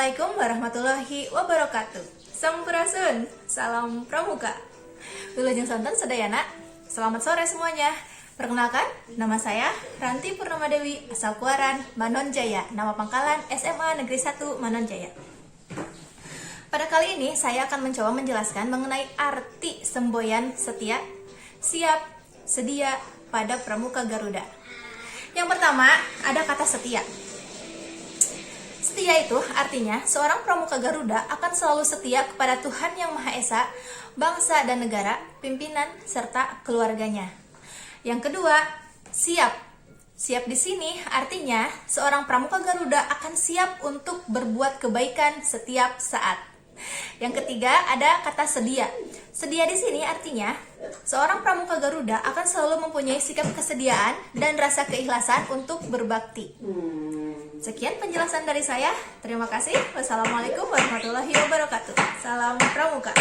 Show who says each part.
Speaker 1: Assalamualaikum warahmatullahi wabarakatuh. Sampurasun, salam pramuka. Wilujeng sonten sedayana. Selamat sore semuanya. Perkenalkan, nama saya Ranti Purnama Dewi, asal Kuaran, Manon Jaya. Nama pangkalan SMA Negeri 1 Manon Jaya. Pada kali ini saya akan mencoba menjelaskan mengenai arti semboyan setia, siap, sedia pada pramuka Garuda. Yang pertama, ada kata setia. Setia itu artinya seorang pramuka Garuda akan selalu setia kepada Tuhan Yang Maha Esa, bangsa dan negara, pimpinan, serta keluarganya. Yang kedua, siap. Siap di sini artinya seorang pramuka Garuda akan siap untuk berbuat kebaikan setiap saat. Yang ketiga, ada kata sedia. Sedia di sini artinya seorang pramuka Garuda akan selalu mempunyai sikap kesediaan dan rasa keikhlasan untuk berbakti. Sekian penjelasan dari saya. Terima kasih. Wassalamualaikum warahmatullahi wabarakatuh. Salam pramuka.